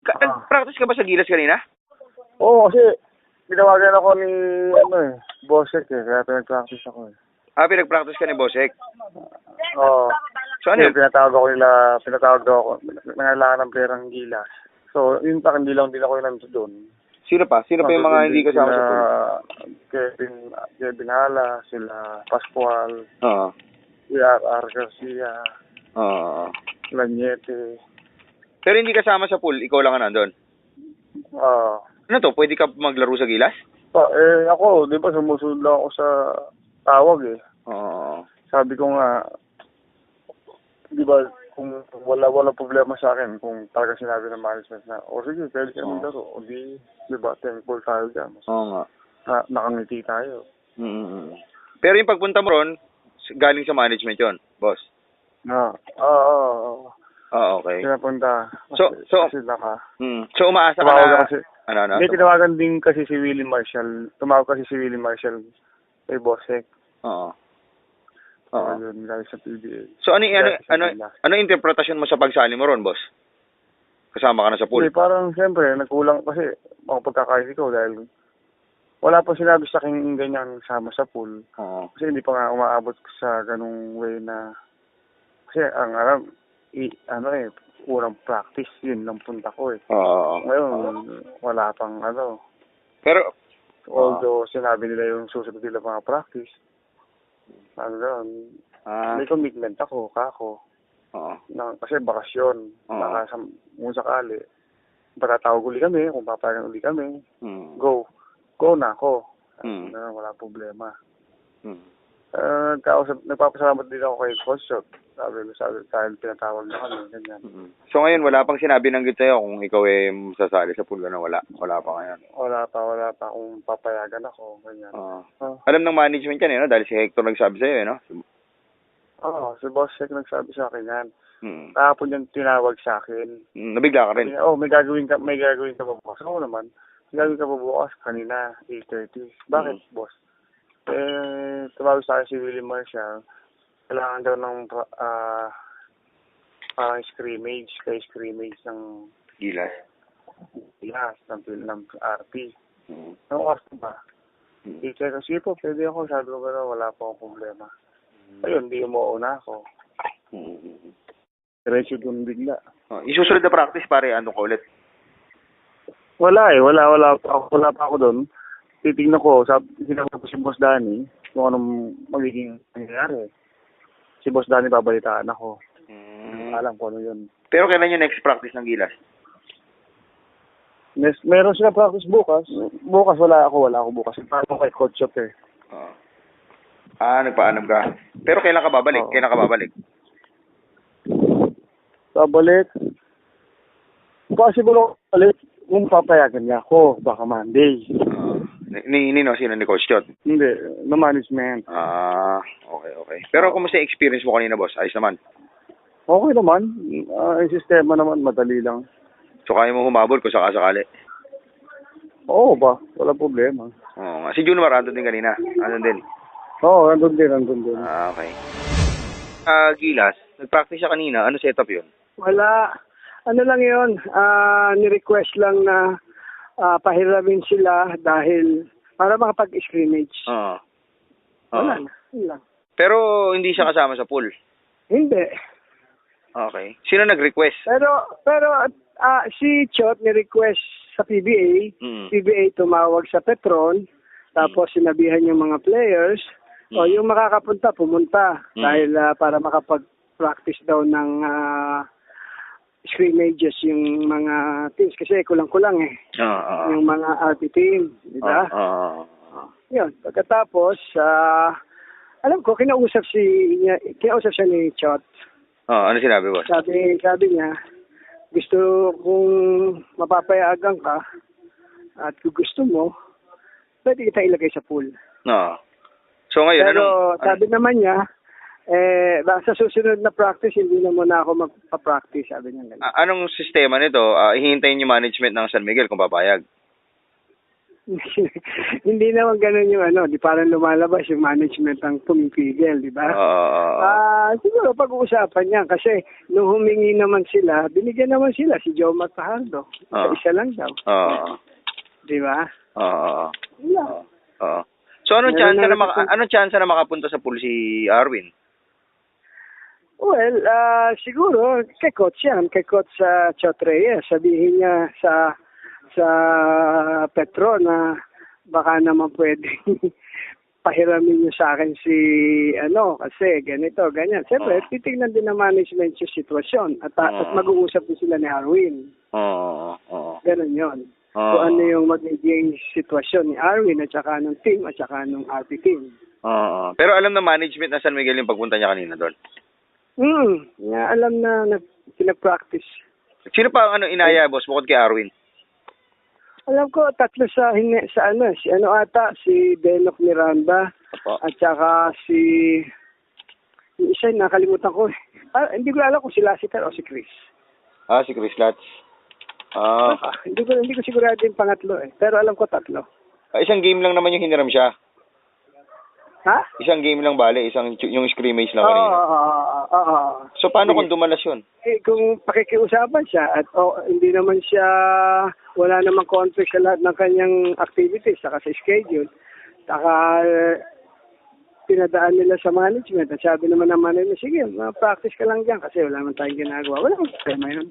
Nag-practice ka ba sa Gilas kanina? Oo, kasi tinawagan ako ni, Bosek kaya pinag-practice ako Pinag-practice ka ni Bosek. Oo. So ano yun? Pinatawag daw ako, nangailangan ng perang Gilas. So, yun pa, hindi lang din ako yung nandito doon. Sino pa? Sino pa yung mga hindi kasama sa pool? Kevin Hala, sila Pascual, Oo. si R. Garcia, Oo. Lanyete. Pero hindi kasama sa pool, ikaw lang ang nandun. Ano to? Pwede ka maglaro sa Gilas? Ako, di ba sumusunod lang ako sa tawag Oo. Sabi ko nga, di ba, kung wala problema sa akin, kung talaga sinabi ng management na, sige, pwede ka maglaro. O di ba, thankful tayo dyan. Oo nga. Nakangiti tayo. Pero yung pagpunta mo ron, galing sa management yon, boss? Oo. Okay. Pinapunta. So, sila ka. So, umaasa ka na... Ano? May tinawagan din kasi si Willie Marshall. Tumawag kasi si Willie Marshall kay Bosek. Oo. Yun, galing sa PBA. So, ano interpretasyon mo sa pagsali mo ron, boss? Kasama ka na sa pool? Hindi, parang siyempre, nagkulang kasi mga pagkakaisi ko dahil wala pa sinabi sa akin ganyan sama sa pool. Oo. Kasi hindi pa nga umaabot sa ganung way na kasi ang alam, urang practice, yun lang punta ko Oo. Ngayon, wala pang Pero, although sinabi nila yung susunod nila mga practice, may commitment ako, kako. Oo. Kasi bakasyon, baka kung sakali, patatawag uli kami, kung papayagan uli kami, go na ako. Wala problema. Nagpapasalamat din ako kay Coach Shot. Sabi dahil pinatawag na kami, ganyan. So ngayon, wala pang sinabi ng sa'yo kung ikaw sasali sa pool na wala pa ngayon? Wala pa kung papayagan ako, ganyan. Alam ng management yan, no? Dahil si Hector nagsabi sa'yo, no? Oo, si Boss Hec nagsabi sa akin yan. Kahapon yung tinawag sa akin. Nabigla ka rin? May gagawin ka ba bukas? Oo naman. May gagawin ka ba bukas? Kanina, 8:30. Bakit, boss? Tumawag sa akin si Willie Marshall. Kailangan daw ng parang scrimmage ng Gilas, ng RP. Ano oras ba? I-check kasi po, pwede ako. Sabi ko gano'n, wala pa akong problema. Ayun, di umuuna ako. Diretso doon bigla. Isusunod na practice, pare, ano ko ulit? Wala pa ako doon. Titignan ko, sinabi ko si Boss Danny kung anong magiging nangyayari. Si Boss Danny babalitaan ako. Alam ko ano yun. Pero kailan yung next practice ng Gilas? Meron sila practice bukas. Bukas wala ako bukas. Paano kay Coach Shop Nagpaalam ka. Pero kailan ka babalik? Babalik? Possible ako balik kung papayagan niya ako. Baka Monday. Sino ni Coach Chot? Hindi, no management. Okay. Pero kumusta yung experience mo kanina, boss? Ayos naman? Okay naman. Yung sistema naman, madali lang. So kaya mo humabol kung sakasakali? Oo ba? Wala problema. Si Junmar, andun din kanina? Andun din? Oo, andun din. Okay. Gilas, nag-practice siya kanina. Ano setup yun? Wala. Ano lang yun? Ni-request lang na pahiramin sila dahil para makapag-scrimmage. Wala na. Yun lang. Pero hindi siya kasama sa pool? Hindi. Okay. Sino nag-request? Pero si Chot ni-request sa PBA. PBA tumawag sa Petron. Tapos sinabihan yung mga players. O yung makakapunta, pumunta. Dahil para makapag-practice daw ng scrimmages yung mga teams. Kasi kulang-kulang yung mga RP team. Diba? Yun. Pagkatapos, alam ko, kinausap siya ni Chot. Ano sinabi mo? Sabi niya, gusto kung mapapayagan ka at kung gusto mo, pwede kita ilagay sa pool. So ngayon, pero sabi naman niya, sa susunod na practice, hindi na muna ako magpa-practice, sabi niya. Anong sistema nito? Hihintayin yung management ng San Miguel kung papayag? Hindi naman ganun yung di parang lumalabas yung management ang pumipigil, di ba? Siguro pag-uusapan niya kasi nung humingi naman sila, binigyan naman sila si Joe Fajardo. Isa lang daw. Di ba? So anong chance na makapunta sa pool si Arwin? Well, siguro kay coach yan, kay coach Chot Reyes. Sabihin niya sa Petro na baka naman pwedeng pahiramin niyo sa akin si kasi ganito, ganyan. Siyempre, titignan din ng management yung sitwasyon at mag-uusap din sila ni Arwin. Ganun yun. Kung ano yung magiging sitwasyon ni Arwin at saka ng team at saka ng RP team. Pero alam na management na San Miguel yung pagpunta niya kanina doon? Alam na pinapractice. Sino pa ang inaya, boss, bukod kay Arwin? Alam ko, tatlo si Denok Miranda, at saka yung isa, nakalimutan ko. Hindi ko alam kung si Lassiter o si Chris. Si Chris Lats. Hindi ko sigurado yung pangatlo pero alam ko tatlo. Isang game lang naman yung hiniram siya. Ha? Isang game lang bale, yung scrimmage lang kanina. So paano kung dumalas yun? Kung pakikiusapan siya at hindi naman siya, wala namang conflict sa lahat ng kanyang activities saka sa schedule, saka pinadaan nila sa management at sabi naman ng management, sige, practice ka lang dyan kasi wala naman tayong ginagawa. Wala akong problema yun.